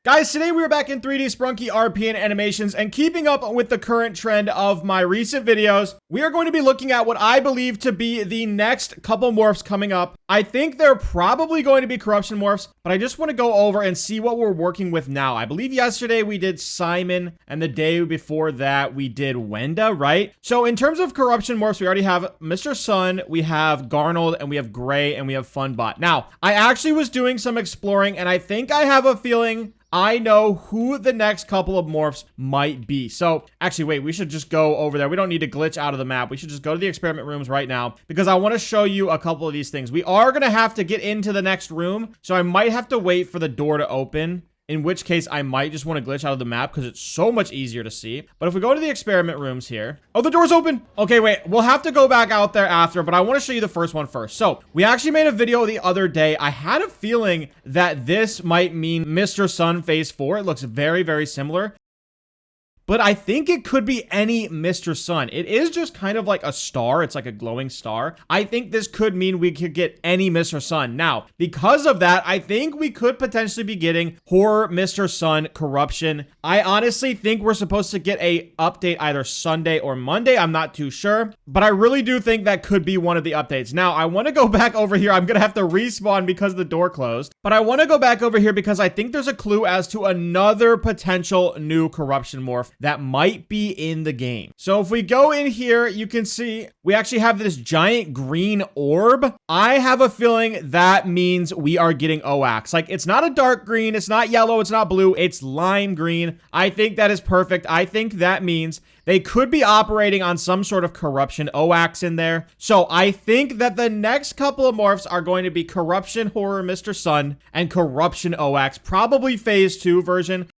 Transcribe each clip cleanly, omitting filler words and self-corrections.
Guys, today we are back in 3D Sprunki RP and Animations, and keeping up with the current trend of my recent videos, we are going to be looking at what I believe to be the next couple morphs coming up. I think they're probably going to be corruption morphs, but I just want to go over and see what we're working with now. I believe yesterday we did Simon, and the day before that we did Wenda, right? So in terms of corruption morphs, we already have Mr. Sun, we have Garnold, and we have Gray, and we have Funbot. Now, I actually was doing some exploring, and I think I have a feeling I know who the next couple of morphs might be. So, actually, wait, we should just go over there. We don't need to glitch out of the map. We should just go to the experiment rooms right now because I want to show you a couple of these things. We are going to have to get into the next room, so I might have to wait for the door to open. In which case, I might just want to glitch out of the map because it's so much easier to see. But if we go to the experiment rooms here... Oh, the door's open! Okay, wait. We'll have to go back out there after, but I want to show you the first one first. So, we actually made a video the other day. I had a feeling that this might mean Mr. Sun Phase 4. It looks very, very similar. But I think it could be any Mr. Sun. It is just kind of like a star. It's like a glowing star. I think this could mean we could get any Mr. Sun. Now, because of that, I think we could potentially be getting Horror Mr. Sun Corruption. I honestly think we're supposed to get a update either Sunday or Monday. I'm not too sure. But I really do think that could be one of the updates. Now, I want to go back over here. I'm going to have to respawn because the door closed. But I want to go back over here because I think there's a clue as to another potential new corruption morph that might be in the game. So if we go in here, you can see we actually have this giant green orb. I have a feeling that means we are getting OAX. Like, it's not a dark green, it's not yellow, it's not blue, it's lime green. I think that is perfect. I think that means they could be operating on some sort of corruption OAX in there. So I think that the next couple of morphs are going to be Corruption Horror Mr. Sun and Corruption OAX, probably Phase 2 version,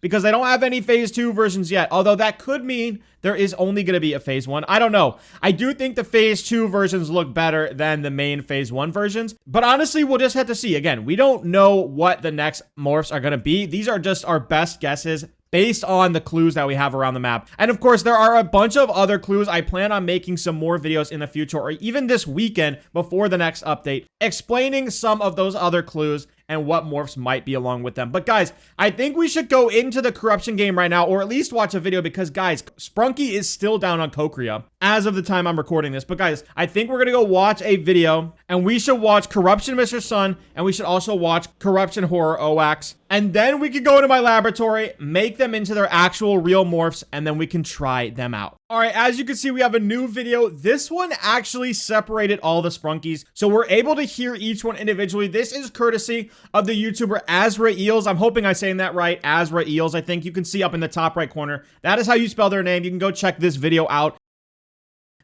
because they don't have any Phase 2 versions yet. Although that could mean there is only going to be a Phase 1. I don't know. I do think the Phase 2 versions look better than the main Phase 1 versions. But honestly, we'll just have to see. Again, we don't know what the next morphs are going to be. These are just our best guesses based on the clues that we have around the map. And of course, there are a bunch of other clues. I plan on making some more videos in the future or even this weekend before the next update, explaining some of those other clues and what morphs might be along with them. But guys, I think we should go into the corruption game right now, or at least watch a video, because guys, Sprunki is still down on Kokria as of the time I'm recording this. But guys, I think we're gonna go watch a video, and we should watch Corruption Mr. Sun, and we should also watch Corruption Horror OAX. And then we could go into my laboratory, make them into their actual real morphs, and then we can try them out. All right, as you can see, we have a new video. This one actually separated all the Sprunkis, so we're able to hear each one individually. This is courtesy of the YouTuber Azra Eels. I'm hoping I'm saying that right. Azra Eels, I think you can see up in the top right corner. That is how you spell their name. You can go check this video out.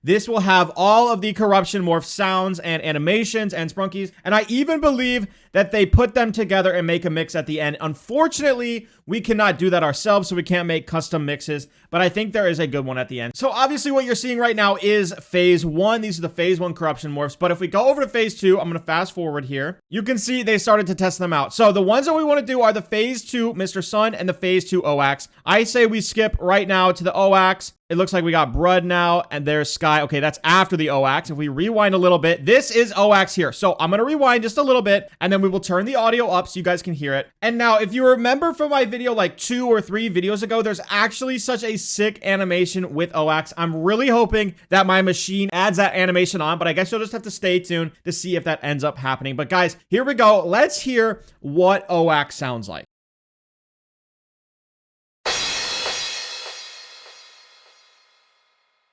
This will have all of the corruption morph sounds and animations and Sprunkis. And I even believe that they put them together and make a mix at the end. Unfortunately, we cannot do that ourselves, so we can't make custom mixes. But I think there is a good one at the end. So obviously what you're seeing right now is Phase 1. These are the Phase 1 corruption morphs. But if we go over to Phase 2, I'm going to fast forward here. You can see they started to test them out. So the ones that we want to do are the Phase 2 Mr. Sun and the Phase 2 OAX. I say we skip right now to the OAX. It looks like we got Brud now, and there's Sky. Okay, that's after the OAX. If we rewind a little bit, this is OAX here. So I'm going to rewind just a little bit, and then we will turn the audio up so you guys can hear it. And now, if you remember from my video like 2 or 3 videos ago, there's actually such a sick animation with OAX. I'm really hoping that my machine adds that animation on, but I guess you'll just have to stay tuned to see if that ends up happening. But guys, here we go. Let's hear what OAX sounds like.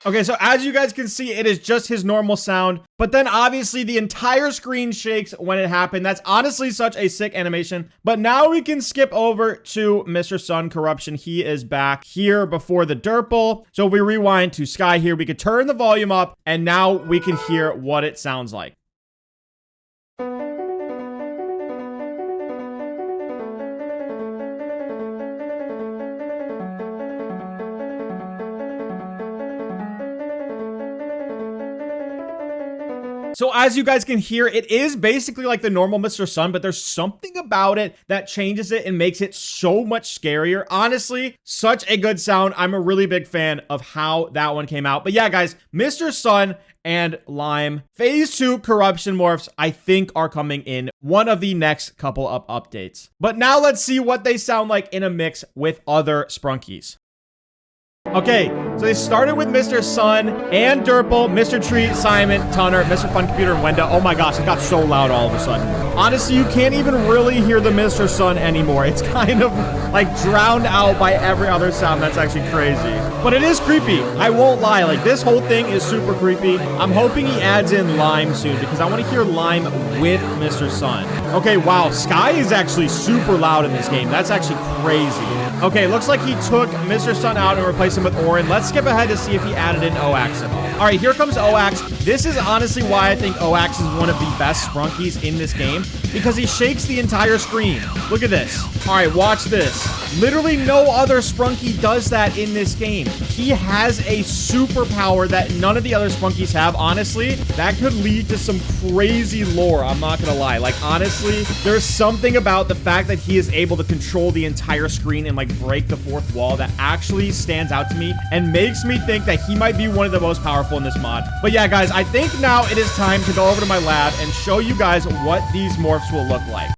Okay, so as you guys can see, it is just his normal sound, but then obviously the entire screen shakes when it happened. That's honestly such a sick animation. But now we can skip over to Mr. Sun Corruption. He is back here before the Derple. So if we rewind to Sky here, we could turn the volume up, and now we can hear what it sounds like. So as you guys can hear, it is basically like the normal Mr. Sun, but there's something about it that changes it and makes it so much scarier. Honestly, such a good sound. I'm a really big fan of how that one came out. But yeah, guys, Mr. Sun and Lime Phase 2 corruption morphs, I think, are coming in one of the next couple of updates. But now let's see what they sound like in a mix with other Sprunkies. Okay, so they started with Mr. Sun and Durple, Mr. Tree, Simon, Tunner, Mr. Fun Computer, and Wenda. Oh my gosh, it got so loud all of a sudden. Honestly, you can't even really hear the Mr. Sun anymore. It's kind of like drowned out by every other sound. That's actually crazy. But it is creepy. I won't lie. Like, this whole thing is super creepy. I'm hoping he adds in Lime soon because I want to hear Lime with Mr. Sun. Okay, wow. Sky is actually super loud in this game. That's actually crazy. Okay, looks like he took Mr. Sun out and replaced him with Orin. Let's skip ahead to see if he added in Oax at all. All right, here comes Oax. This is honestly why I think Oax is one of the best Sprunkies in this game, because he shakes the entire screen. Look at this. All right, watch this. Literally no other Sprunky does that in this game. He has a superpower that none of the other Sprunkies have. Honestly, that could lead to some crazy lore. I'm not gonna lie. Like, honestly, there's something about the fact that he is able to control the entire screen and like break the fourth wall that actually stands out to me and makes me think that he might be one of the most powerful in this mod. But yeah, guys, I think now it is time to go over to my lab and show you guys what these morphs will look like.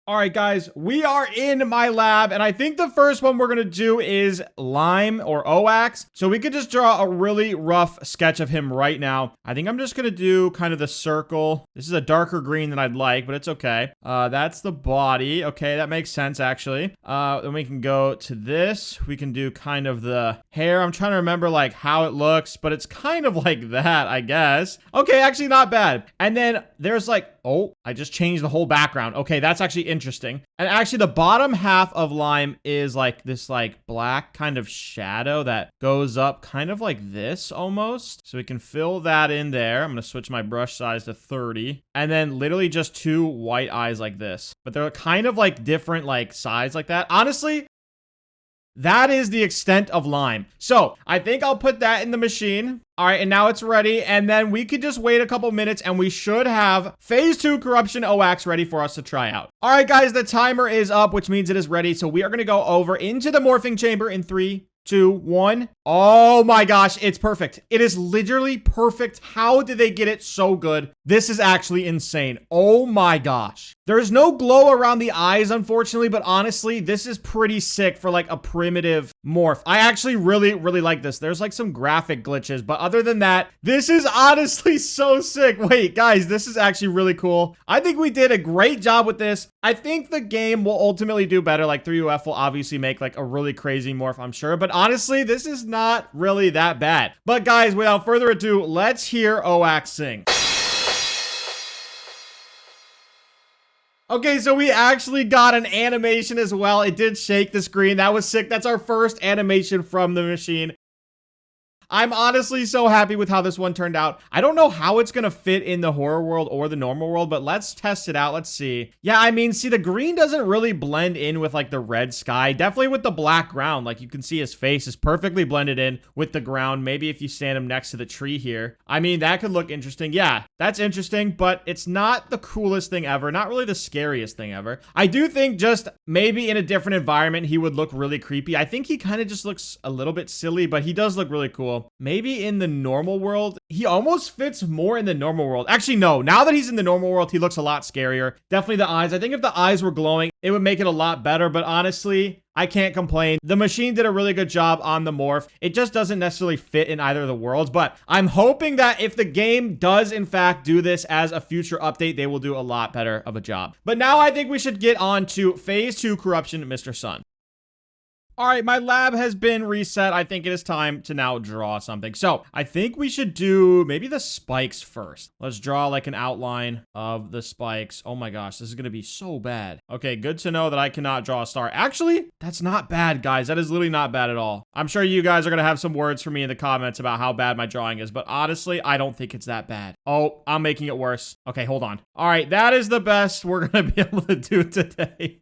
All right, guys, we are in my lab, and I think the first one we're going to do is Lime or Oax. So we could just draw a really rough sketch of him right now. I think I'm just going to do kind of the circle. This is a darker green than I'd like, but it's okay. That's the body. Okay, that makes sense, actually. Then we can go to this. We can do kind of the hair. I'm trying to remember, like, how it looks, but it's kind of like that, I guess. Okay, actually not bad. And then there's like, oh, I just changed the whole background. Okay, that's actually interesting. And actually the bottom half of Lime is like this like black kind of shadow that goes up kind of like this almost. So we can fill that in there. I'm going to switch my brush size to 30. And then literally just two white eyes like this. But they're kind of like different like size like that. Honestly, that is the extent of Lime. So I think I'll put that in the machine. All right, and now it's ready. And then we could just wait a couple minutes and we should have Phase 2 Corruption Oax ready for us to try out. All right, guys, the timer is up, which means it is ready. So we are going to go over into the morphing chamber in 3, 2, 1. Oh my gosh, it's perfect. It is literally perfect. How did they get it so good? This is actually insane. Oh my gosh. There's no glow around the eyes, unfortunately, but honestly, this is pretty sick for like a primitive morph. I actually really like this. There's like some graphic glitches, but other than that, this is honestly so sick. Wait, guys, this is actually really cool. I think we did a great job with this. I think the game will ultimately do better. Like 3UF will obviously make like a really crazy morph, I'm sure, but honestly, this is not really that bad. But guys, without further ado, let's hear Oax sing. Okay, so we actually got an animation as well. It did shake the screen. That was sick. That's our first animation from the machine. I'm honestly so happy with how this one turned out. I don't know how it's gonna fit in the horror world or the normal world, but let's test it out. Let's see. Yeah, I mean, see, the green doesn't really blend in with like the red sky. Definitely with the black ground. Like you can see his face is perfectly blended in with the ground. Maybe if you stand him next to the tree here. I mean, that could look interesting. Yeah, that's interesting, but it's not the coolest thing ever. Not really the scariest thing ever. I do think just maybe in a different environment, he would look really creepy. I think he kind of just looks a little bit silly, but he does look really cool. Maybe in the normal world, he almost fits more in the normal world. Actually, no. Now that he's in the normal world, he looks a lot scarier. Definitely the eyes. I think if the eyes were glowing, it would make it a lot better. But honestly, I can't complain. The machine did a really good job on the morph. It just doesn't necessarily fit in either of the worlds. But I'm hoping that if the game does, in fact, do this as a future update, they will do a lot better of a job. But now I think we should get on to Phase 2 Corruption, Mr. Sun. All right, my lab has been reset. I think it is time to now draw something. So I think we should do maybe the spikes first. Let's draw like an outline of the spikes. Oh my gosh, this is going to be so bad. Okay, good to know that I cannot draw a star. Actually, that's not bad, guys. That is literally not bad at all. I'm sure you guys are going to have some words for me in the comments about how bad my drawing is, but honestly, I don't think it's that bad. Oh, I'm making it worse. Okay, hold on. All right, that is the best we're going to be able to do today.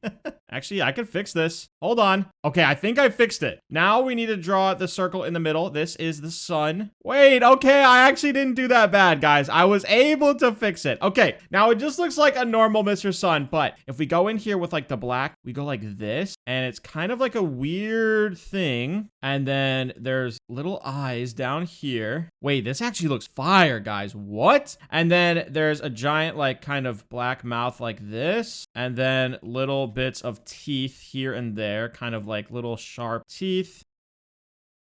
Actually, I can fix this. Hold on. Okay, I think I fixed it. Now we need to draw the circle in the middle. This is the sun. Wait, okay, I actually didn't do that bad, guys. I was able to fix it. Okay, now it just looks like a normal Mr. Sun, but if we go in here with like the black, we go like this, and it's kind of like a weird thing. And then there's little eyes down here. Wait, this actually looks fire, guys. What? And then there's a giant like kind of black mouth like this, and then little bits of teeth here and there, kind of like little sharp teeth.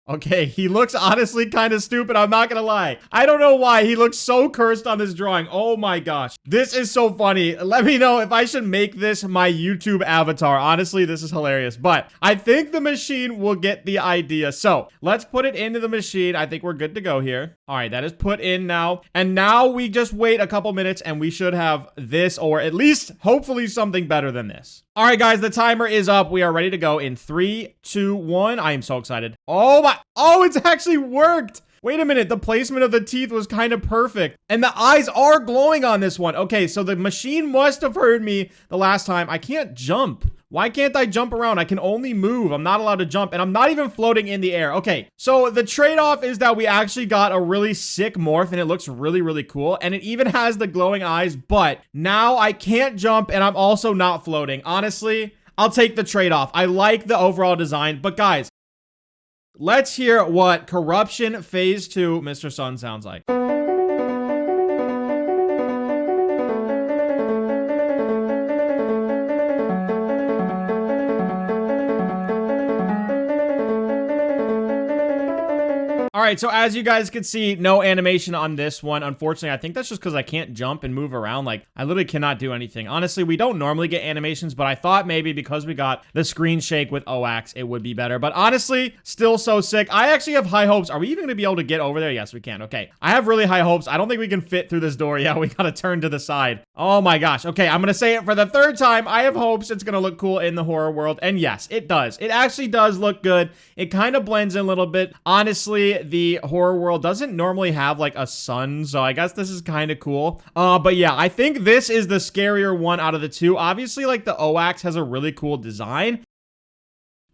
Okay, he looks honestly kind of stupid, I'm not gonna lie. I don't know why he looks so cursed on this drawing. Oh my gosh. This is so funny. Let me know if I should make this my YouTube avatar. Honestly, this is hilarious. But I think the machine will get the idea. So let's put it into the machine. I think we're good to go here. All right, that is put in now. And now we just wait a couple minutes and we should have this, or at least hopefully something better than this. All right, guys, the timer is up. We are ready to go in 3, 2, 1. I am so excited. Oh my, oh, it's actually worked. Wait a minute, the placement of the teeth was kind of perfect. And the eyes are glowing on this one. Okay, so the machine must have heard me the last time. I can't jump. Why can't I jump around? I can only move. I'm not allowed to jump, and I'm not even floating in the air. Okay, so the trade-off is that we actually got a really sick morph, and it looks really, really cool, and it even has the glowing eyes, but now I can't jump, and I'm also not floating. Honestly, I'll take the trade-off. I like the overall design, but guys, let's hear what Corruption Phase 2 Mr. Sun sounds like. All right, so as you guys can see, no animation on this one. Unfortunately, I think that's just because I can't jump and move around. Like, I literally cannot do anything. Honestly, we don't normally get animations, but I thought maybe because we got the screen shake with OAX, it would be better. But honestly, still so sick. I actually have high hopes. Are we even going to be able to get over there? Yes, we can. Okay, I have really high hopes. I don't think we can fit through this door. Yeah, we got to turn to the side. Oh my gosh. Okay, I'm going to say it for the third time. I have hopes it's going to look cool in the horror world. And yes, it does. It actually does look good. It kind of blends in a little bit. Honestly, the horror world doesn't normally have like a sun, so I guess this is kind of cool. But yeah, I think this is the scarier one out of the two. Obviously, like the OAX has a really cool design,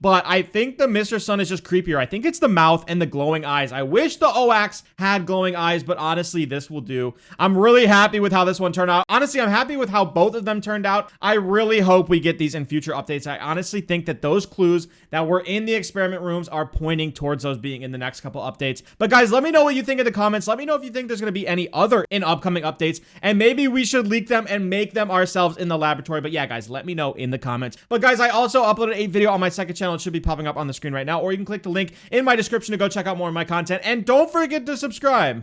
but I think the Mr. Sun is just creepier. I think it's the mouth and the glowing eyes. I wish the OAX had glowing eyes, but honestly, this will do. I'm really happy with how this one turned out. Honestly, I'm happy with how both of them turned out. I really hope we get these in future updates. I honestly think that those clues that were in the experiment rooms are pointing towards those being in the next couple updates. But guys, let me know what you think in the comments. Let me know if you think there's going to be any other in upcoming updates, and maybe we should leak them and make them ourselves in the laboratory. But yeah, guys, let me know in the comments. But guys, I also uploaded a video on my second channel. It should be popping up on the screen right now, or you can click the link in my description to go check out more of my content. And don't forget to subscribe.